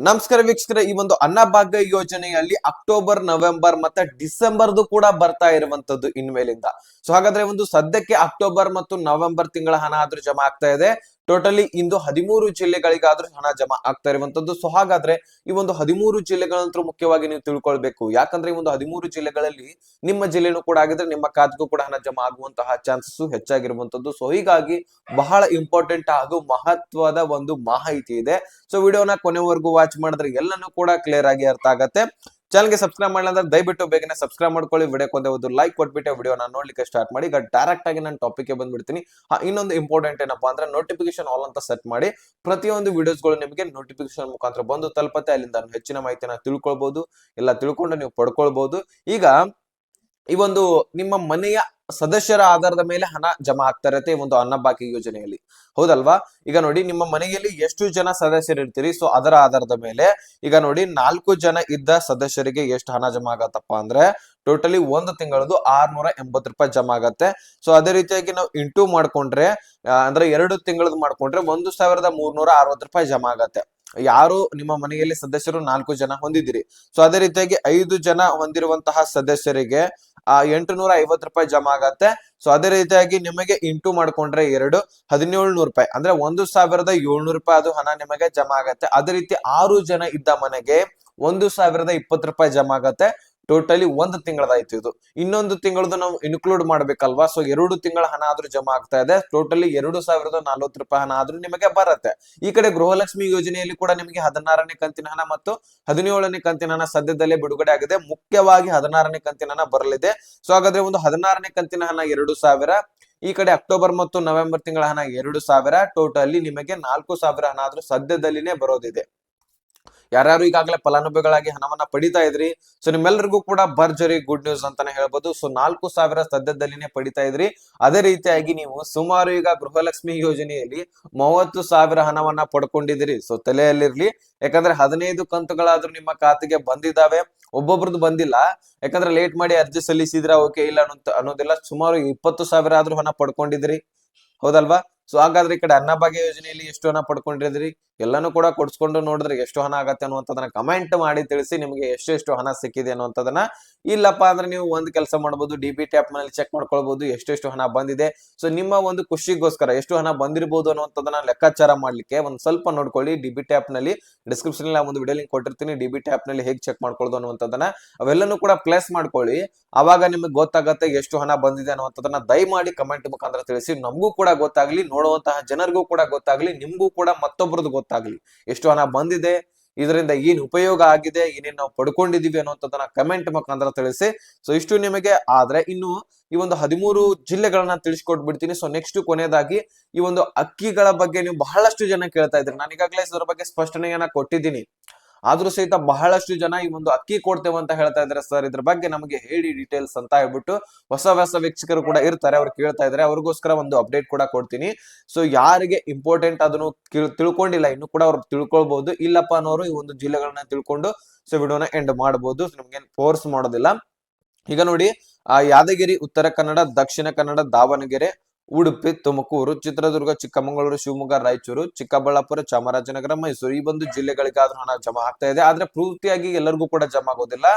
ನಮಸ್ಕಾರ ವೀಕ್ಷಕರೇ, ಈ ಒಂದು ಅನ್ನಭಾಗ್ಯ ಯೋಜನೆಯಲ್ಲಿ ಅಕ್ಟೋಬರ್, ನವೆಂಬರ್ ಮತ್ತೆ ಡಿಸೆಂಬರ್ದು ಕೂಡ ಬರ್ತಾ ಇರುವಂತದ್ದು ಇನ್ಮೇಲಿಂದ. ಸೊ ಹಾಗಾದ್ರೆ ಒಂದು ಸದ್ಯಕ್ಕೆ ಅಕ್ಟೋಬರ್ ಮತ್ತು ನವೆಂಬರ್ ತಿಂಗಳ ಹಣ ಆದ್ರೂ ಜಮಾ ಆಗ್ತಾ ಇದೆ. ಟೋಟಲಿ ಇಂದು 13 ಜಿಲ್ಲೆಗಳಿಗಾದ್ರೂ ಹಣ ಜಮಾ ಆಗ್ತಾ ಇರುವಂತದ್ದು. ಸೊ ಹಾಗಾದ್ರೆ ಈ ಒಂದು 13 ಜಿಲ್ಲೆಗಳಂತೂ ಮುಖ್ಯವಾಗಿ ನೀವು ತಿಳ್ಕೊಳ್ಬೇಕು. ಯಾಕಂದ್ರೆ ಈ ಒಂದು 13 ಜಿಲ್ಲೆಗಳಲ್ಲಿ ನಿಮ್ಮ ಜಿಲ್ಲೆನೂ ಕೂಡ ಆಗಿದ್ರೆ ನಿಮ್ಮ ಖಾತೆಗೂ ಕೂಡ ಹಣ ಜಮಾ ಆಗುವಂತಹ ಚಾನ್ಸಸ್ ಹೆಚ್ಚಾಗಿರುವಂತದ್ದು. ಸೊ ಹೀಗಾಗಿ ಬಹಳ ಇಂಪಾರ್ಟೆಂಟ್ ಹಾಗೂ ಮಹತ್ವದ ಒಂದು ಮಾಹಿತಿ ಇದೆ. ಸೊ ವಿಡಿಯೋನ ಕೊನೆವರೆಗೂ ವಾಚ್ ಮಾಡಿದ್ರೆ ಎಲ್ಲಾನು ಕೂಡ ಕ್ಲಿಯರ್ ಆಗಿ ಅರ್ಥ ಆಗತ್ತೆ. ಚಾನಲ್ಗೆ ಸಬ್ಸ್ಕ್ರೈಬ್ ಮಾಡಿಲ್ಲ ಅಂದ್ರೆ ದಯವಿಟ್ಟು ಬೇಗನೆ ಸಬ್ಸ್ಕ್ರೈಬ್ ಮಾಡ್ಕೊಳ್ಳಿ. ವಿಡಿಯೋಕ್ಕೆ ಒಂದು ಲೈಕ್ ಕೊಟ್ಬಿಟ್ಟು ವಿಡಿಯೋನ ನೋಡ್ಲಿಕ್ಕೆ ಸ್ಟಾರ್ಟ್ ಮಾಡಿ. ಈಗ ಡೈರೆಕ್ಟ್ ಆಗಿ ನಾನು ಟಾಪಿಕ್ ಬಂದ್ಬಿಡ್ತೀನಿ. ಇನ್ನೊಂದು ಇಂಪಾರ್ಟೆಂಟ್ ಏನಪ್ಪಾ ಅಂದ್ರೆ ನೋಟಿಫಿಕೇಶನ್ ಆಲ್ ಅಂತ ಸೆಟ್ ಮಾಡಿ ಪ್ರತಿಯೊಂದು ವಿಡಿಯೋಸ್ಗಳು ನಿಮಗೆ ನೋಟಿಫಿಕೇಶನ್ ಮುಖಾಂತರ ಬಂದು ತಲುಪತ್ತೆ. ಅಲ್ಲಿಂದ ಹೆಚ್ಚಿನ ಮಾಹಿತಿನ ತಿಳ್ಕೊಳ್ಬಹುದು, ಎಲ್ಲ ತಿಳ್ಕೊಂಡು ನೀವು ಪಡ್ಕೊಳ್ಬಹುದು. ಈಗ ಈ ಒಂದು ನಿಮ್ಮ ಮನೆಯ ಸದಸ್ಯರ ಆಧಾರದ ಮೇಲೆ ಹಣ ಜಮಾ ಆಗ್ತಾ ಇರತ್ತೆ ಈ ಒಂದು ಅನ್ನಭಾಗ್ಯ ಯೋಜನೆಯಲ್ಲಿ, ಹೌದಲ್ವಾ? ಈಗ ನೋಡಿ, ನಿಮ್ಮ ಮನೆಯಲ್ಲಿ ಎಷ್ಟು ಜನ ಸದಸ್ಯರು ಇರ್ತೀರಿ, ಸೊ ಅದರ ಆಧಾರದ ಮೇಲೆ ಈಗ ನೋಡಿ 4 ಜನ ಇದ್ದ ಸದಸ್ಯರಿಗೆ ಎಷ್ಟು ಹಣ ಜಮಾ ಆಗತ್ತಪ್ಪ ಅಂದ್ರೆ ಟೋಟಲಿ ಒಂದು ತಿಂಗಳದು 680 ರೂಪಾಯಿ ಜಮಾ ಆಗತ್ತೆ. ಸೊ ಅದೇ ರೀತಿಯಾಗಿ ನಾವು ಇಂಟು ಮಾಡ್ಕೊಂಡ್ರೆ ಅಂದ್ರೆ 2 ತಿಂಗಳದ್ ಮಾಡ್ಕೊಂಡ್ರೆ 1360 ರೂಪಾಯಿ ಜಮಾ ಆಗತ್ತೆ. ಯಾರು ನಿಮ್ಮ ಮನೆಯಲ್ಲಿ ಸದಸ್ಯರು 4 ಜನ ಹೊಂದಿದಿರಿ, ಸೊ ಅದೇ ರೀತಿಯಾಗಿ 5 ಜನ ಹೊಂದಿರುವಂತಹ ಸದಸ್ಯರಿಗೆ 850 ರೂಪಾಯಿ ಜಮಾ ಆಗತ್ತೆ. ಸೊ ಅದೇ ರೀತಿಯಾಗಿ ನಿಮಗೆ ಇಂಟು ಮಾಡ್ಕೊಂಡ್ರೆ 1700 ರೂಪಾಯಿ ಅಂದ್ರೆ 1700 ರೂಪಾಯಿ ಅದು ಹಣ ನಿಮಗೆ ಜಮಾ ಆಗತ್ತೆ. ಅದೇ ರೀತಿ 6 ಜನ ಇದ್ದ ಮನೆಗೆ 1020 ರೂಪಾಯಿ ಜಮಾ ಆಗತ್ತೆ. ಟೋಟಲಿ ಒಂದು ತಿಂಗಳದಾಯ್ತು ಇದು. ಇನ್ನೊಂದು ತಿಂಗಳದು ನಾವು ಇನ್ಕ್ಲೂಡ್ ಮಾಡ್ಬೇಕಲ್ವಾ? ಸೊ 2 ತಿಂಗಳ ಹಣ ಆದ್ರೂ ಜಮಾ ಆಗ್ತಾ ಇದೆ. ಟೋಟಲಿ 2040 ರೂಪಾಯಿ ಹಣ ಆದ್ರೂ ನಿಮಗೆ ಬರುತ್ತೆ. ಈ ಕಡೆ ಗೃಹಲಕ್ಷ್ಮಿ ಯೋಜನೆಯಲ್ಲಿ ಕೂಡ ನಿಮಗೆ 16ನೇ ಕಂತಿನ ಹಣ ಮತ್ತು 17ನೇ ಕಂತಿನ ಹಣ ಸದ್ಯದಲ್ಲೇ ಬಿಡುಗಡೆ ಆಗಿದೆ. ಮುಖ್ಯವಾಗಿ 16ನೇ ಕಂತಿನ ಹಣ ಬರಲಿದೆ. ಸೊ ಹಾಗಾದ್ರೆ ಒಂದು 16ನೇ ಕಂತಿನ ಹಣ 2000, ಈ ಕಡೆ ಅಕ್ಟೋಬರ್ ಮತ್ತು ನವೆಂಬರ್ ತಿಂಗಳ ಹಣ 2000, ಟೋಟಲಿ ನಿಮಗೆ 4000 ಹಣ ಆದ್ರೂ ಸದ್ಯದಲ್ಲಿನೇ ಬರೋದಿದೆ. ಯಾರ್ಯಾರು ಈಗಾಗಲೇ ಫಲಾನುಭವಿಗಳಾಗಿ ಹಣವನ್ನ ಪಡಿತಾ ಇದ್ರಿ, ಸೊ ನಿಮ್ಮೆಲ್ಲರಿಗೂ ಕೂಡ ಭರ್ಜರಿ ಗುಡ್ ನ್ಯೂಸ್ ಅಂತಾನೆ ಹೇಳ್ಬೋದು. ಸೊ 4000 ಸದ್ಯದಲ್ಲಿನೇ ಪಡಿತಾ ಇದ್ರಿ. ಅದೇ ರೀತಿಯಾಗಿ ನೀವು ಸುಮಾರು ಈಗ ಗೃಹಲಕ್ಷ್ಮಿ ಯೋಜನೆಯಲ್ಲಿ 30,000 ಹಣವನ್ನ ಪಡ್ಕೊಂಡಿದ್ದೀರಿ. ಸೊ ತಲೆಯಲ್ಲಿರ್ಲಿ, ಯಾಕಂದ್ರೆ 15 ಕಂತುಗಳಾದ್ರೂ ನಿಮ್ಮ ಖಾತೆಗೆ ಬಂದಿದ್ದಾವೆ. ಒಬ್ಬೊಬ್ರದ್ದು ಬಂದಿಲ್ಲ, ಯಾಕಂದ್ರೆ ಲೇಟ್ ಮಾಡಿ ಅರ್ಜಿ ಸಲ್ಲಿಸಿದ್ರ ಓಕೆ ಇಲ್ಲ ಅನ್ನೋದಿಲ್ಲ. ಸುಮಾರು 20,000 ಆದ್ರೂ ಹಣ ಪಡ್ಕೊಂಡಿದ್ರಿ, ಹೌದಲ್ವಾ? ಸೊ ಹಾಗಾದ್ರೆ ಈ ಕಡೆ ಅನ್ನಭಾಗ್ಯ ಯೋಜನೆಯಲ್ಲಿ ಎಷ್ಟು ಹಣ ಪಡ್ಕೊಂಡಿದ್ರಿ ಎಲ್ಲಾನು ಕೂಡ ಕೊಡ್ಸ್ಕೊಂಡು ನೋಡಿದ್ರೆ ಎಷ್ಟು ಹಣ ಆಗತ್ತೆ ಅನ್ನುವಂಥದ್ದನ್ನ ಕಮೆಂಟ್ ಮಾಡಿ ತಿಳಿಸಿ. ನಿಮಗೆ ಎಷ್ಟು ಹಣ ಸಿಕ್ಕಿದೆ ಅನ್ನುವಂಥದ್ದನ್ನ. ಇಲ್ಲಪ್ಪ ಅಂದ್ರೆ ನೀವು ಒಂದು ಕೆಲಸ ಮಾಡಬಹುದು, ಡಿ.ಬಿ.ಟಿ ಆಪ್ ನಲ್ಲಿ ಚೆಕ್ ಮಾಡ್ಕೊಳ್ಬಹುದು ಎಷ್ಟು ಹಣ ಬಂದಿದೆ. ಸೊ ನಿಮ್ಮ ಒಂದು ಖುಷಿಗೋಸ್ಕರ ಎಷ್ಟು ಹಣ ಬಂದಿರಬಹುದು ಅನ್ನುವಂಥದ್ದನ್ನ ಲೆಕ್ಕಾಚಾರ ಮಾಡ್ಲಿಕ್ಕೆ ಒಂದ್ ಸ್ವಲ್ಪ ನೋಡ್ಕೊಳ್ಳಿ. ಡಿ.ಬಿ.ಟಿ ಆಪ್ ನಲ್ಲಿ ಡಿಸ್ಕ್ರಿಪ್ಷನ್ ನಲ್ಲಿ ಒಂದು ವಿಡಿಯೋ ಲಿಂಕ್ ಕೊಟ್ಟಿರ್ತೀನಿ. ಡಿ.ಬಿ.ಟಿ ಆಪ್ ನಲ್ಲಿ ಹೇಗೆ ಚೆಕ್ ಮಾಡ್ಕೊಳ್ಳೋದು ಅನ್ನುವಂಥದ್ದನ್ನ ಅವೆಲ್ಲನೂ ಕೂಡ ಪ್ಲೇಸ್ ಮಾಡ್ಕೊಳ್ಳಿ. ಅವಾಗ ನಿಮಗೆ ಗೊತ್ತಾಗತ್ತೆ ಎಷ್ಟು ಹಣ ಬಂದಿದೆ ಅನ್ನುವಂಥದ್ದನ್ನ. ದಯಮಾಡಿ ಕಮೆಂಟ್ ಮುಖಾಂತರ ತಿಳಿಸಿ, ನಮಗೂ ಕೂಡ ಗೊತ್ತಾಗ್ಲಿ, ನೋಡುವಂತಹ ಜನರಿಗೂ ಕೂಡ ಗೊತ್ತಾಗ್ಲಿ, ನಿಮ್ಗೂ ಕೂಡ ಮತ್ತೊಬ್ಬರದ್ದು ಗೊತ್ತಾಗ್ಲಿ ಎಷ್ಟು ಹಣ ಬಂದಿದೆ, ಇದರಿಂದ ಏನ್ ಉಪಯೋಗ ಆಗಿದೆ, ಏನೇನ್ ನಾವು ಪಡ್ಕೊಂಡಿದೀವಿ ಅನ್ನುವಂಥದ್ದನ್ನ ಕಮೆಂಟ್ ಮುಖಾಂತರ ತಿಳಿಸಿ. ಸೊ ಇಷ್ಟು ನಿಮಗೆ ಆದ್ರೆ ಇನ್ನು ಈ ಒಂದು 13 ಜಿಲ್ಲೆಗಳನ್ನ ತಿಳಿಸ್ಕೊಟ್ಬಿಡ್ತೀನಿ. ಸೊ ನೆಕ್ಸ್ಟ್ ಕೊನೆಯದಾಗಿ ಈ ಒಂದು ಅಕ್ಕಿಗಳ ಬಗ್ಗೆ ನೀವು ಬಹಳಷ್ಟು ಜನ ಕೇಳ್ತಾ ಇದ್ರಿ. ನಾನು ಈಗಾಗಲೇ ಇದರ ಬಗ್ಗೆ ಸ್ಪಷ್ಟನೆಯನ್ನ ಕೊಟ್ಟಿದ್ದೀನಿ. ಆದ್ರೂ ಸಹಿತ ಬಹಳಷ್ಟು ಜನ ಈ ಒಂದು ಅಕ್ಕಿ ಕೊಡ್ತೇವೆ ಅಂತ ಹೇಳ್ತಾ ಇದಾರೆ. ಸರ್ ಇದ್ರ ಬಗ್ಗೆ ನಮಗೆ ಹೇಳಿ ಡೀಟೇಲ್ಸ್ ಅಂತ ಹೇಳ್ಬಿಟ್ಟು ಹೊಸ ವೀಕ್ಷಕರು ಕೂಡ ಇರ್ತಾರೆ, ಅವ್ರು ಕೇಳ್ತಾ ಇದಾರೆ. ಅವ್ರಿಗೋಸ್ಕರ ಒಂದು ಅಪ್ಡೇಟ್ ಕೂಡ ಕೊಡ್ತೀನಿ. ಸೊ ಯಾರಿಗೆ ಇಂಪಾರ್ಟೆಂಟ್ ಅದನ್ನು ತಿಳ್ಕೊಂಡಿಲ್ಲ ಇನ್ನು ಕೂಡ ಅವ್ರು ತಿಳ್ಕೊಳ್ಬಹುದು. ಇಲ್ಲಪ್ಪ ಅನ್ನೋರು ಈ ಒಂದು ಜಿಲ್ಲೆಗಳನ್ನ ತಿಳ್ಕೊಂಡು ಸೊ ವಿಡಿಯೋನ ಎಂಡ್ ಮಾಡಬಹುದು. ನಿಮ್ಗೆ ಫೋರ್ಸ್ ಮಾಡೋದಿಲ್ಲ. ಈಗ ನೋಡಿ, ಯಾದಗಿರಿ, ಉತ್ತರ ಕನ್ನಡ, ದಕ್ಷಿಣ ಕನ್ನಡ, ದಾವಣಗೆರೆ, ಉಡುಪಿ, ತುಮಕೂರು, ಚಿತ್ರದುರ್ಗ, ಚಿಕ್ಕಮಗಳೂರು, ಶಿವಮೊಗ್ಗ, ರಾಯಚೂರು, ಚಿಕ್ಕಬಳ್ಳಾಪುರ, ಚಾಮರಾಜನಗರ, ಮೈಸೂರು ಈ ಒಂದು ಜಿಲ್ಲೆಗಳಿಗಾದ್ರೂ ಹಣ ಜಮಾ ಆಗ್ತಾ ಇದೆ. ಆದ್ರೆ ಪೂರ್ತಿಯಾಗಿ ಎಲ್ಲರಿಗೂ ಕೂಡ ಜಮಾ ಆಗೋದಿಲ್ಲ.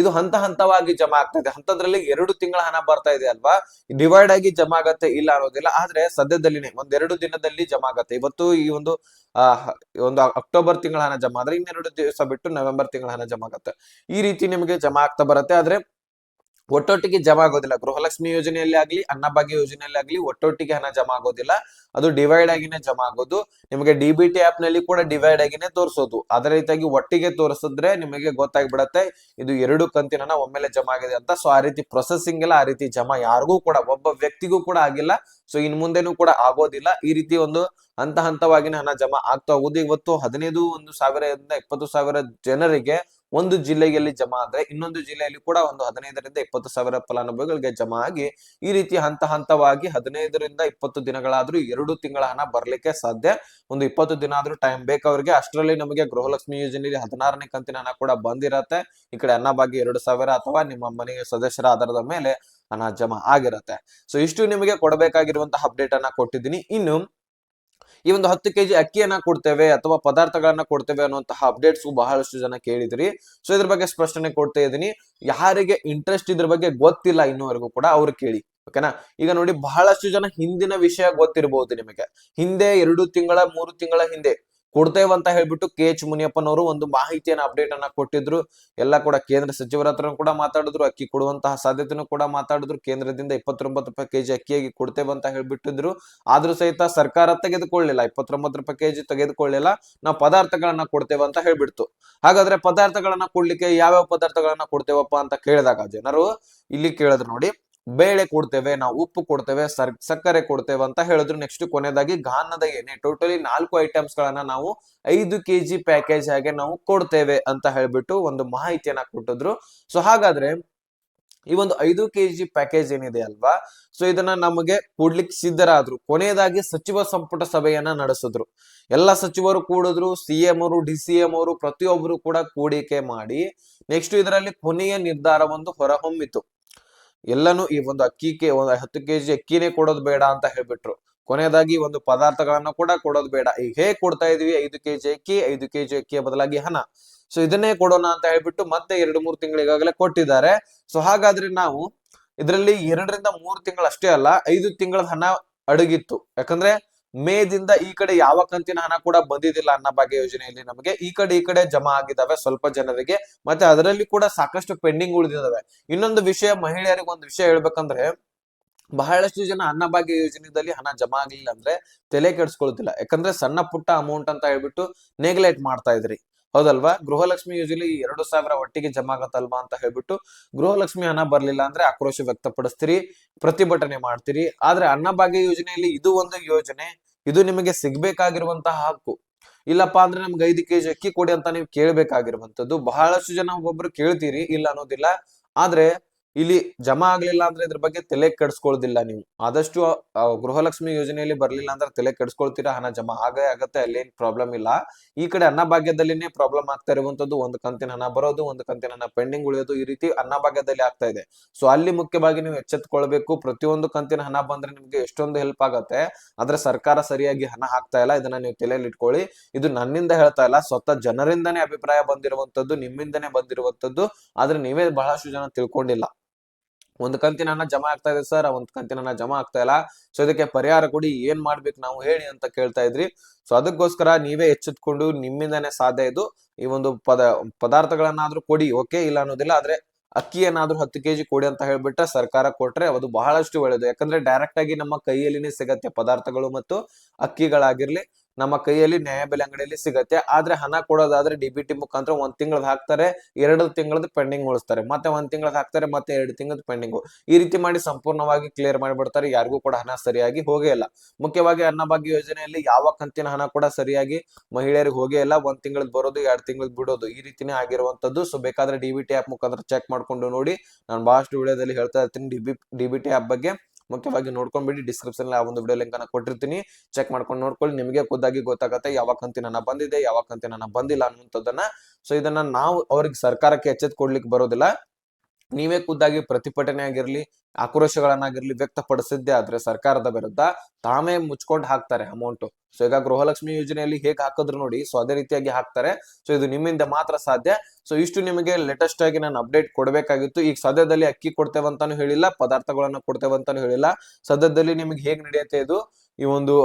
ಇದು ಹಂತವಾಗಿ ಜಮಾ ಆಗ್ತಾ ಇದೆ. ಹಂತದ್ರಲ್ಲಿ 2 ತಿಂಗಳ ಹಣ ಬರ್ತಾ ಇದೆ ಅಲ್ವಾ, ಡಿವೈಡ್ ಆಗಿ ಜಮಾ ಆಗತ್ತೆ ಇಲ್ಲ ಅನ್ನೋದಿಲ್ಲ. ಆದ್ರೆ ಸದ್ಯದಲ್ಲಿನೇ 1-2 ದಿನದಲ್ಲಿ ಜಮಾ ಆಗತ್ತೆ. ಇವತ್ತು ಈ ಒಂದು ಒಂದು ಅಕ್ಟೋಬರ್ ತಿಂಗಳ ಹಣ ಜಮಾ ಆದ್ರೆ ಇನ್ನೆರಡು ದಿವಸ ಬಿಟ್ಟು ನವೆಂಬರ್ ತಿಂಗಳ ಹಣ ಜಮಾ ಆಗತ್ತೆ. ಈ ರೀತಿ ನಿಮಗೆ ಜಮಾ ಆಗ್ತಾ ಬರುತ್ತೆ. ಆದ್ರೆ ಒಟ್ಟೊಟ್ಟಿಗೆ ಜಮಾ ಆಗೋದಿಲ್ಲ. ಗೃಹಲಕ್ಷ್ಮಿ ಯೋಜನೆಯಲ್ಲಿ ಆಗ್ಲಿ, ಅನ್ನಭಾಗ್ಯ ಯೋಜನೆಯಲ್ಲಿ ಆಗ್ಲಿ ಒಟ್ಟೊಟ್ಟಿಗೆ ಹಣ ಜಮಾ ಆಗೋದಿಲ್ಲ. ಅದು ಡಿವೈಡ್ ಆಗಿನೇ ಜಮಾ ಆಗೋದು. ನಿಮಗೆ ಡಿ.ಬಿ.ಟಿ ಆಪ್ ನಲ್ಲಿ ಕೂಡ ಡಿವೈಡ್ ಆಗಿನೇ ತೋರಿಸೋದು. ಅದೇ ರೀತಿಯಾಗಿ ಒಟ್ಟಿಗೆ ತೋರಿಸಿದ್ರೆ ನಿಮಗೆ ಗೊತ್ತಾಗ್ಬಿಡತ್ತೆ ಇದು 2 ಕಂತಿನ ಹಣ ಒಮ್ಮೆಲೆ ಜಮಾ ಆಗಿದೆ ಅಂತ. ಸೊ ಆ ರೀತಿ ಪ್ರೊಸೆಸಿಂಗ್ ಇಲ್ಲ, ಆ ರೀತಿ ಜಮಾ ಯಾರಿಗೂ ಕೂಡ ಒಬ್ಬ ವ್ಯಕ್ತಿಗೂ ಕೂಡ ಆಗಿಲ್ಲ. ಸೊ ಇನ್ ಮುಂದೆನೂ ಕೂಡ ಆಗೋದಿಲ್ಲ. ಈ ರೀತಿ ಒಂದು ಹಂತವಾಗಿನ ಹಣ ಜಮಾ ಆಗ್ತಾ ಹೋಗುದು. ಇವತ್ತು 15,000 20,000 ಜನರಿಗೆ ಒಂದು ಜಿಲ್ಲೆಯಲ್ಲಿ ಜಮಾ ಆದ್ರೆ ಇನ್ನೊಂದು ಜಿಲ್ಲೆಯಲ್ಲಿ ಕೂಡ ಒಂದು 15,000 ಫಲಾನುಭವಿಗಳಿಗೆ ಜಮಾ ಆಗಿ ಈ ರೀತಿ ಹಂತವಾಗಿ 15 ದಿನಗಳಾದ್ರೂ 2 ತಿಂಗಳ ಹಣ ಬರ್ಲಿಕ್ಕೆ ಸಾಧ್ಯ. ಒಂದು 20 ದಿನ ಆದ್ರೂ ಟೈಮ್ ಬೇಕು ಅವ್ರಿಗೆ. ಅಷ್ಟರಲ್ಲಿ ನಮಗೆ ಗೃಹಲಕ್ಷ್ಮಿ ಯೋಜನೆಯಲ್ಲಿ 16ನೇ ಕಂತಿನ ಹಣ ಕೂಡ ಬಂದಿರತ್ತೆ. ಈ ಕಡೆ ಅನ್ನಭಾಗ್ಯ 2,000 ಅಥವಾ ನಿಮ್ಮ ಮನೆಯ ಸದಸ್ಯರ ಆಧಾರದ ಮೇಲೆ ಹಣ ಜಮಾ ಆಗಿರತ್ತೆ. ಸೊ ಇಷ್ಟು ನಿಮಗೆ ಕೊಡಬೇಕಾಗಿರುವಂತಹ ಅಪ್ಡೇಟ್ ಅನ್ನ ಕೊಟ್ಟಿದ್ದೀನಿ. ಇನ್ನು ಈ ಒಂದು 10 ಕೆಜಿ ಅಕ್ಕಿಯನ್ನ ಕೊಡ್ತೇವೆ ಅಥವಾ ಪದಾರ್ಥಗಳನ್ನ ಕೊಡ್ತೇವೆ ಅನ್ನುವಂತಹ ಅಪ್ಡೇಟ್ಸ್ ಬಹಳಷ್ಟು ಜನ ಕೇಳಿದ್ರಿ. ಸೊ ಇದ್ರ ಬಗ್ಗೆ ಸ್ಪಷ್ಟನೆ ಕೊಡ್ತಾ ಇದ್ದೀನಿ. ಯಾರಿಗೆ ಇಂಟ್ರೆಸ್ಟ್ ಇದ್ರ ಬಗ್ಗೆ ಗೊತ್ತಿಲ್ಲ ಇನ್ನೂವರೆಗೂ ಕೂಡ ಅವ್ರು ಕೇಳಿ. ಓಕೆನಾ. ಈಗ ನೋಡಿ, ಬಹಳಷ್ಟು ಜನ ಹಿಂದಿನ ವಿಷಯ ಗೊತ್ತಿರಬಹುದು ನಿಮಗೆ. ಹಿಂದೆ 2 ತಿಂಗಳ 3 ತಿಂಗಳ ಹಿಂದೆ ಕೊಡ್ತೇವಂತ ಹೇಳ್ಬಿಟ್ಟು KH ಮುನಿಯಪ್ಪನವರು ಒಂದು ಮಾಹಿತಿಯನ್ನ ಅಪ್ಡೇಟ್ ಅನ್ನ ಕೊಟ್ಟಿದ್ರು. ಎಲ್ಲ ಕೂಡ ಕೇಂದ್ರ ಸಚಿವರ ಹತ್ರ ಕೂಡ ಮಾತಾಡಿದ್ರು. ಅಕ್ಕಿ ಕೊಡುವಂತಹ ಸಾಧ್ಯತೆನೂ ಕೂಡ ಮಾತಾಡಿದ್ರು. ಕೇಂದ್ರದಿಂದ 29 ರೂಪಾಯಿ ಕೆಜಿ ಅಕ್ಕಿಯಾಗಿ ಕೊಡ್ತೇವಂತ ಹೇಳ್ಬಿಟ್ಟಿದ್ರು. ಆದ್ರೂ ಸಹಿತ ಸರ್ಕಾರ ತೆಗೆದುಕೊಳ್ಳಿಲ್ಲ, 29 ರೂಪಾಯಿ ಕೆಜಿ ತೆಗೆದುಕೊಳ್ಳಿಲ್ಲ. ನಾವು ಪದಾರ್ಥಗಳನ್ನ ಕೊಡ್ತೇವೆ ಅಂತ ಹೇಳ್ಬಿಡ್ತು. ಹಾಗಾದ್ರೆ ಪದಾರ್ಥಗಳನ್ನ ಕೊಡ್ಲಿಕ್ಕೆ ಯಾವ್ಯಾವ ಪದಾರ್ಥಗಳನ್ನ ಕೊಡ್ತೇವಪ್ಪ ಅಂತ ಕೇಳಿದಾಗ ಜನರು ಇಲ್ಲಿ ಕೇಳಿದ್ರು ನೋಡಿ, ಬೇಳೆ ಕೊಡ್ತೇವೆ, ನಾವು ಉಪ್ಪು ಕೊಡ್ತೇವೆ, ಸಕ್ಕರೆ ಕೊಡ್ತೇವೆ ಅಂತ ಹೇಳಿದ್ರು. ನೆಕ್ಸ್ಟ್ ಕೊನೆಯದಾಗಿ ಗಾನದ ಎಣ್ಣೆ, ಟೋಟಲಿ 4 ಐಟಮ್ಸ್ ಗಳನ್ನ ನಾವು 5 ಕೆಜಿ ಪ್ಯಾಕೇಜ್ ಹಾಗೆ ನಾವು ಕೊಡ್ತೇವೆ ಅಂತ ಹೇಳ್ಬಿಟ್ಟು ಒಂದು ಮಾಹಿತಿಯನ್ನ ಕೊಟ್ಟಿದ್ರು. ಸೊ ಹಾಗಾದ್ರೆ ಈ ಒಂದು 5 ಕೆಜಿ ಪ್ಯಾಕೇಜ್ ಏನಿದೆ ಅಲ್ವಾ, ಸೊ ಇದನ್ನ ನಮಗೆ ಕೊಡ್ಲಿಕ್ಕೆ ಸಿದ್ಧರಾದ್ರು. ಕೊನೆಯದಾಗಿ ಸಚಿವ ಸಂಪುಟ ಸಭೆಯನ್ನ ನಡೆಸಿದ್ರು. ಎಲ್ಲ ಸಚಿವರು ಕೂಡಿದ್ರು. CM ಅವರು, DCM ಅವರು ಪ್ರತಿಯೊಬ್ಬರು ಕೂಡ ಕೂಡಿಕೆ ಮಾಡಿ ನೆಕ್ಸ್ಟ್ ಇದರಲ್ಲಿ ಕೊನೆಯ ನಿರ್ಧಾರ ಒಂದು ಹೊರಹೊಮ್ಮಿತು. ಎಲ್ಲಾನು ಈ ಒಂದು ಅಕ್ಕಿಗೆ 10 ಕೆಜಿ ಅಕ್ಕಿನೇ ಕೊಡೋದು ಬೇಡ ಅಂತ ಹೇಳ್ಬಿಟ್ರು. ಕೊನೆಯದಾಗಿ ಒಂದು ಪದಾರ್ಥಗಳನ್ನ ಕೂಡ ಕೊಡೋದು ಬೇಡ. ಈಗ ಹೇಗ್ ಕೊಡ್ತಾ ಇದೀವಿ, 5 ಕೆಜಿ ಅಕ್ಕಿ, 5 ಕೆಜಿ ಅಕ್ಕಿಯ ಬದಲಾಗಿ ಹಣ, ಸೊ ಇದನ್ನೇ ಕೊಡೋಣ ಅಂತ ಹೇಳ್ಬಿಟ್ಟು ಮತ್ತೆ 2-3 ತಿಂಗಳಿಗಾಗಲೇ ಕೊಟ್ಟಿದ್ದಾರೆ. ಸೊ ಹಾಗಾದ್ರೆ ನಾವು ಇದರಲ್ಲಿ 2ರಿಂದ 3 ತಿಂಗಳು ಅಷ್ಟೇ ಅಲ್ಲ, 5 ತಿಂಗಳ ಹಣ ಅಡಗಿತ್ತು. ಯಾಕಂದ್ರೆ ಮೇದಿಂದ ಈ ಕಡೆ ಯಾವ ಕಂತಿನ ಹಣ ಕೂಡ ಬಂದಿದ್ದಿಲ್ಲ ಅನ್ನಭಾಗ್ಯ ಯೋಜನೆಯಲ್ಲಿ. ನಮಗೆ ಈ ಕಡೆ ಜಮಾ ಆಗಿದ್ದಾವೆ ಸ್ವಲ್ಪ ಜನರಿಗೆ, ಮತ್ತೆ ಅದರಲ್ಲಿ ಕೂಡ ಸಾಕಷ್ಟು ಪೆಂಡಿಂಗ್ ಉಳಿದಿದ್ದಾವೆ. ಇನ್ನೊಂದು ವಿಷಯ, ಮಹಿಳೆಯರಿಗೆ ಒಂದು ವಿಷಯ ಹೇಳ್ಬೇಕಂದ್ರೆ, ಬಹಳಷ್ಟು ಜನ ಅನ್ನಭಾಗ್ಯ ಯೋಜನೆಯಲ್ಲಿ ಹಣ ಜಮಾ ಆಗ್ಲಿಲ್ಲ ಅಂದ್ರೆ ತಲೆ ಕೆಡಿಸ್ಕೊಳ್ತಿಲ್ಲ. ಯಾಕಂದ್ರೆ ಸಣ್ಣ ಪುಟ್ಟ ಅಮೌಂಟ್ ಅಂತ ಹೇಳ್ಬಿಟ್ಟು ನೆಗ್ಲೆಕ್ಟ್ ಮಾಡ್ತಾ ಇದ್ರಿ, ಹೌದಲ್ವಾ. ಗೃಹಲಕ್ಷ್ಮಿ ಯೋಜನೆ 2,000 ಒಟ್ಟಿಗೆ ಜಮಾ ಆಗತ್ತಲ್ವಾ ಅಂತ ಹೇಳ್ಬಿಟ್ಟು ಗೃಹಲಕ್ಷ್ಮಿ ಹಣ ಬರ್ಲಿಲ್ಲ ಅಂದ್ರೆ ಆಕ್ರೋಶ ವ್ಯಕ್ತಪಡಿಸ್ತೀರಿ, ಪ್ರತಿಭಟನೆ ಮಾಡ್ತೀರಿ. ಆದ್ರೆ ಅನ್ನಭಾಗ್ಯ ಯೋಜನೆಯಲ್ಲಿ ಇದು ಒಂದು ಯೋಜನೆ, ಇದು ನಿಮಗೆ ಸಿಗ್ಬೇಕಾಗಿರುವಂತಹ ಹಕ್ಕು. ಇಲ್ಲಪ್ಪಾ ಅಂದ್ರೆ ನಮ್ಗೆ 5 ಕೆಜಿ ಅಕ್ಕಿ ಕೊಡಿ ಅಂತ ನೀವು ಕೇಳ್ಬೇಕಾಗಿರುವಂತದ್ದು. ಬಹಳಷ್ಟು ಜನ ಒಬ್ಬೊಬ್ರು ಕೇಳ್ತೀರಿ, ಇಲ್ಲ ಅನ್ನೋದಿಲ್ಲ. ಆದ್ರೆ ಇಲ್ಲಿ ಜಮಾ ಆಗ್ಲಿಲ್ಲ ಅಂದ್ರೆ ಇದ್ರ ಬಗ್ಗೆ ತಲೆ ಕೆಡಿಸ್ಕೊಳ್ಳೋದಿಲ್ಲ ನೀವು. ಆದಷ್ಟು ಗೃಹಲಕ್ಷ್ಮಿ ಯೋಜನೆಯಲ್ಲಿ ಬರ್ಲಿಲ್ಲ ಅಂದ್ರೆ ತಲೆ ಕೆಡಿಸ್ಕೊಳ್ತೀರಾ, ಹಣ ಜಮಾ ಆಗೇ ಆಗತ್ತೆ, ಅಲ್ಲೇನ್ ಪ್ರಾಬ್ಲಮ್ ಇಲ್ಲ. ಈ ಕಡೆ ಅನ್ನಭಾಗ್ಯದಲ್ಲಿನೇ ಪ್ರಾಬ್ಲಮ್ ಆಗ್ತಾ ಇರುವಂತದ್ದು. ಒಂದು ಕಂತಿನ ಹಣ ಬರೋದು, ಒಂದು ಕಂತಿನ ಹಣ ಪೆಂಡಿಂಗ್ ಉಳಿಯೋದು, ಈ ರೀತಿ ಅನ್ನಭಾಗ್ಯದಲ್ಲಿ ಆಗ್ತಾ ಇದೆ. ಸೊ ಅಲ್ಲಿ ಮುಖ್ಯವಾಗಿ ನೀವು ಎಚ್ಚೆತ್ಕೊಳ್ಬೇಕು. ಪ್ರತಿಯೊಂದು ಕಂತಿನ ಹಣ ಬಂದ್ರೆ ನಿಮ್ಗೆ ಎಷ್ಟೊಂದು ಹೆಲ್ಪ್ ಆಗತ್ತೆ. ಆದ್ರೆ ಸರ್ಕಾರ ಸರಿಯಾಗಿ ಹಣ ಹಾಕ್ತಾ ಇಲ್ಲ, ಇದನ್ನ ನೀವು ತಲೆಯಲ್ಲಿ ಇಟ್ಕೊಳ್ಳಿ. ಇದು ನನ್ನಿಂದ ಹೇಳ್ತಾ ಇಲ್ಲ, ಸ್ವತಃ ಜನರಿಂದನೇ ಅಭಿಪ್ರಾಯ ಬಂದಿರುವಂತದ್ದು, ನಿಮ್ಮಿಂದನೇ ಬಂದಿರುವಂತದ್ದು. ಆದ್ರೆ ನೀವೇ ಬಹಳಷ್ಟು ಜನ ತಿಳ್ಕೊಂಡಿಲ್ಲ. ಒಂದು ಕಂತಿನ ಹಣ ಜಮಾ ಆಗ್ತಾ ಇದೆ ಸರ್, ಒಂದ್ ಕಂತಿನ ಹಣ ಜಮಾ ಆಗ್ತಾ ಇಲ್ಲ, ಸೊ ಇದಕ್ಕೆ ಪರಿಹಾರ ಕೊಡಿ, ಏನ್ ಮಾಡ್ಬೇಕು ನಾವು ಹೇಳಿ ಅಂತ ಕೇಳ್ತಾ ಇದ್ರಿ. ಸೊ ಅದಕ್ಕೋಸ್ಕರ ನೀವೇ ಎಚ್ಚೆತ್ಕೊಂಡು ನಿಮ್ಮಿಂದಾನೇ ಸಾಧ್ಯ ಇದು. ಈ ಒಂದು ಪದಾರ್ಥಗಳನ್ನಾದ್ರೂ ಕೊಡಿ, ಓಕೆ, ಇಲ್ಲ ಅನ್ನೋದಿಲ್ಲ. ಆದ್ರೆ ಅಕ್ಕಿ ಏನಾದ್ರೂ 10 ಕೆಜಿ ಕೊಡಿ ಅಂತ ಹೇಳ್ಬಿಟ್ರೆ ಸರ್ಕಾರ ಕೊಟ್ರೆ ಅದು ಬಹಳಷ್ಟು ಒಳ್ಳೇದು. ಯಾಕಂದ್ರೆ ಡೈರೆಕ್ಟ್ ಆಗಿ ನಮ್ಮ ಕೈಯಲ್ಲಿನೇ ಸಿಗತ್ತೆ ಪದಾರ್ಥಗಳು ಮತ್ತು ಅಕ್ಕಿಗಳಾಗಿರ್ಲಿ, ನಮ್ಮ ಕೈಯಲ್ಲಿ ನ್ಯಾಯಬೆಲೆ ಅಂಗಡಿಯಲ್ಲಿ ಸಿಗತ್ತೆ. ಆದ್ರೆ ಹಣ ಕೊಡೋದಾದ್ರೆ DBT ಮುಖಾಂತರ 1 ತಿಂಗಳದ್ ಹಾಕ್ತಾರೆ, 2 ತಿಂಗಳದ್ ಪೆಂಡಿಂಗ್ ಉಳಿಸ್ತಾರೆ, ಮತ್ತೆ 1 ತಿಂಗಳದ್ ಹಾಕ್ತಾರೆ, ಮತ್ತೆ 2 ತಿಂಗಳದ್ ಪೆಂಡಿಂಗ್. ಈ ರೀತಿ ಮಾಡಿ ಸಂಪೂರ್ಣವಾಗಿ ಕ್ಲಿಯರ್ ಮಾಡಿಬಿಡ್ತಾರೆ. ಯಾರಿಗೂ ಕೂಡ ಹಣ ಸರಿಯಾಗಿ ಹೋಗೇ ಇಲ್ಲ. ಮುಖ್ಯವಾಗಿ ಅನ್ನಭಾಗ್ಯ ಯೋಜನೆಯಲ್ಲಿ ಯಾವ ಕಂತಿನ ಹಣ ಕೂಡ ಸರಿಯಾಗಿ ಮಹಿಳೆಯರಿಗೆ ಹೋಗೇ ಇಲ್ಲ. 1 ತಿಂಗಳದ್ ಬರೋದು, 2 ತಿಂಗಳದ್ ಬಿಡೋದು, ಈ ರೀತಿನೇ ಆಗಿರುವಂತದ್ದು. ಸೊ ಬೇಕಾದ್ರೆ DBT ಆಪ್ ಮುಖಾಂತರ ಚೆಕ್ ಮಾಡ್ಕೊಂಡು ನೋಡಿ. ನಾನು ಬಹಳಷ್ಟು ವಿಡಿಯೋದಲ್ಲಿ ಹೇಳ್ತಾ ಇರ್ತೀನಿ DBT ಆಪ್ ಬಗ್ಗೆ. ಮುಖ್ಯವಾಗಿ ನೋಡ್ಕೊಂಡ್ಬಿಡಿ, ಡಿಸ್ಕ್ರಿಪ್ಷನ್ ಆ ಒಂದು ವಿಡಿಯೋ ಲಿಂಕ್ ಅನ್ನ ಕೊಟ್ಟಿರ್ತೀನಿ, ಚೆಕ್ ಮಾಡ್ಕೊಂಡು ನೋಡ್ಕೊಳ್ಳಿ. ನಿಮಗೆ ಖುದ್ದಾಗಿ ಗೊತ್ತಾಗತ್ತೆ ಯಾವ ಕಂತಿನ ಹಣ ಬಂದಿದೆ, ಯಾವ ಕಂತಿನ ಹಣ ಬಂದಿಲ್ಲ ಅನ್ನುವಂಥದ್ದನ್ನ. ಸೊ ಇದನ್ನ ನಾವು ಅವ್ರಿಗೆ ಸರ್ಕಾರಕ್ಕೆ ಎಚ್ಚೆತ್ತು ಕೊಡ್ಲಿಕ್ಕೆ ಬರೋದಿಲ್ಲ. ನೀವೇ ಖುದ್ದಾಗಿ ಪ್ರತಿಭಟನೆ ಆಗಿರ್ಲಿ, ಆಕ್ರೋಶಗಳನ್ನಾಗಿರ್ಲಿ ವ್ಯಕ್ತಪಡಿಸಿದ್ದೆ ಆದ್ರೆ ಸರ್ಕಾರದ ವಿರುದ್ಧ ತಾವೇ ಮುಚ್ಕೊಂಡು ಹಾಕ್ತಾರೆ ಅಮೌಂಟ್. ಸೊ ಈಗ ಗೃಹಲಕ್ಷ್ಮಿ ಯೋಜನೆಯಲ್ಲಿ ಹೇಗೆ ಹಾಕಿದ್ರು ನೋಡಿ, ಸೊ ಅದೇ ರೀತಿಯಾಗಿ ಹಾಕ್ತಾರೆ. ಸೊ ಇದು ನಿಮ್ಮಿಂದ ಮಾತ್ರ ಸಾಧ್ಯ. ಸೊ ಇಷ್ಟು ನಿಮಗೆ ಲೇಟೆಸ್ಟ್ ಆಗಿ ನಾನು ಅಪ್ಡೇಟ್ ಕೊಡ್ಬೇಕಾಗಿತ್ತು. ಈಗ ಸದ್ಯದಲ್ಲಿ ಅಕ್ಕಿ ಕೊಡ್ತೇವಂತಾನು ಹೇಳಿಲ್ಲ, ಪದಾರ್ಥಗಳನ್ನ ಕೊಡ್ತೇವಂತಾನು ಹೇಳಿಲ್ಲ. ಸದ್ಯದಲ್ಲಿ ನಿಮ್ಗೆ ಹೇಗ್ ನಡೆಯುತ್ತೆ ಇದು, ಈ ಒಂದು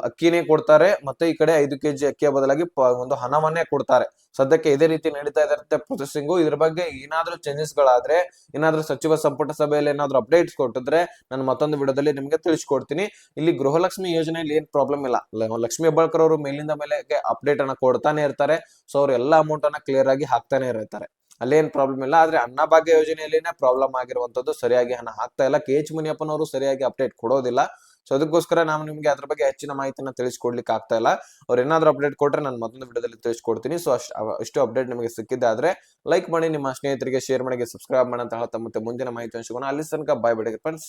ಅಕ್ಕಿನೇ ಕೊಡ್ತಾರೆ, ಮತ್ತೆ ಈ ಕಡೆ 5 ಕೆಜಿ ಅಕ್ಕಿಯ ಬದಲಾಗಿ ಒಂದು ಹಣವನ್ನೇ ಕೊಡ್ತಾರೆ. ಸದ್ಯಕ್ಕೆ ಇದೇ ರೀತಿ ನಡೀತಾ ಇರುತ್ತೆ ಪ್ರೊಸೆಸಿಂಗು. ಇದ್ರ ಬಗ್ಗೆ ಏನಾದ್ರೂ ಚೇಂಜಸ್ ಗಳಾದ್ರೆ, ಏನಾದ್ರೂ ಸಚಿವ ಸಂಪುಟ ಸಭೆಯಲ್ಲಿ ಏನಾದ್ರೂ ಅಪ್ಡೇಟ್ಸ್ ಕೊಟ್ಟಿದ್ರೆ ನಾನು ಮತ್ತೊಂದು ವಿಡಿಯೋದಲ್ಲಿ ನಿಮ್ಗೆ ತಿಳಿಸ್ಕೊಡ್ತೀನಿ. ಇಲ್ಲಿ ಗೃಹಲಕ್ಷ್ಮಿ ಯೋಜನೆಯಲ್ಲಿ ಏನ್ ಪ್ರಾಬ್ಲಮ್ ಇಲ್ಲ. ಲಕ್ಷ್ಮೀ ಹೆಬ್ಬಾಳ್ಕರ್ ಅವರು ಮೇಲಿಂದ ಮೇಲೆ ಅಪ್ಡೇಟ್ ಅನ್ನ ಕೊಡ್ತಾನೆ ಇರ್ತಾರೆ. ಸೊ ಅವ್ರು ಎಲ್ಲಾ ಅಮೌಂಟ್ ಅನ್ನ ಕ್ಲಿಯರ್ ಆಗಿ ಹಾಕ್ತಾನೆ ಇರ್ತಾರೆ, ಅಲ್ಲೇನ್ ಪ್ರಾಬ್ಲಮ್ ಇಲ್ಲ. ಆದ್ರೆ ಅನ್ನಭಾಗ್ಯ ಯೋಜನೆಯಲ್ಲಿನೇ ಪ್ರಾಬ್ಲಮ್ ಆಗಿರುವಂತದ್ದು, ಸರಿಯಾಗಿ ಹಣ ಹಾಕ್ತಾ ಇಲ್ಲ. KH ಮುನಿಯಪ್ಪನವರು ಸರಿಯಾಗಿ ಅಪ್ಡೇಟ್ ಕೊಡೋದಿಲ್ಲ. ಸೊ ಅದಕ್ಕೋಸ್ಕರ ನಾವು ನಿಮ್ಗೆ ಅದ್ರ ಬಗ್ಗೆ ಹೆಚ್ಚಿನ ಮಾಹಿತಿನ ತಿಳಿಸ್ಕೊಡ್ಲಿಕ್ಕೆ ಆಗ್ತಾ ಇಲ್ಲ. ಅವ್ರು ಏನಾದ್ರು ಅಪ್ಡೇಟ್ ಕೊಟ್ರೆ ನಾನು ಮತ್ತೊಂದು ವಿಡಿಯೋದಲ್ಲಿ ತಿಳಿಸ್ಕೊಡ್ತೀನಿ. ಸೊ ಅಷ್ಟು ಅಪ್ಡೇಟ್ ನಿಮಗೆ ಸಿಕ್ಕಿದೆ ಆದ್ರೆ ಲೈಕ್ ಮಾಡಿ, ನಿಮ್ಮ ಸ್ನೇಹಿತರಿಗೆ ಶೇರ್ ಮಾಡಿ, ಸಬ್ಸ್ಕ್ರೈಬ್ ಮಾಡಿ ಅಂತ ಹೇಳ್ತಾ ಮತ್ತೆ ಮುಂದಿನ ಮಾಹಿತಿ ಸಿಗೋಣ. ಅಲ್ಲಿ ತನಕ ಬಾಯ್ ಬಿಡಿ ಫ್ರೆಂಡ್ಸ್.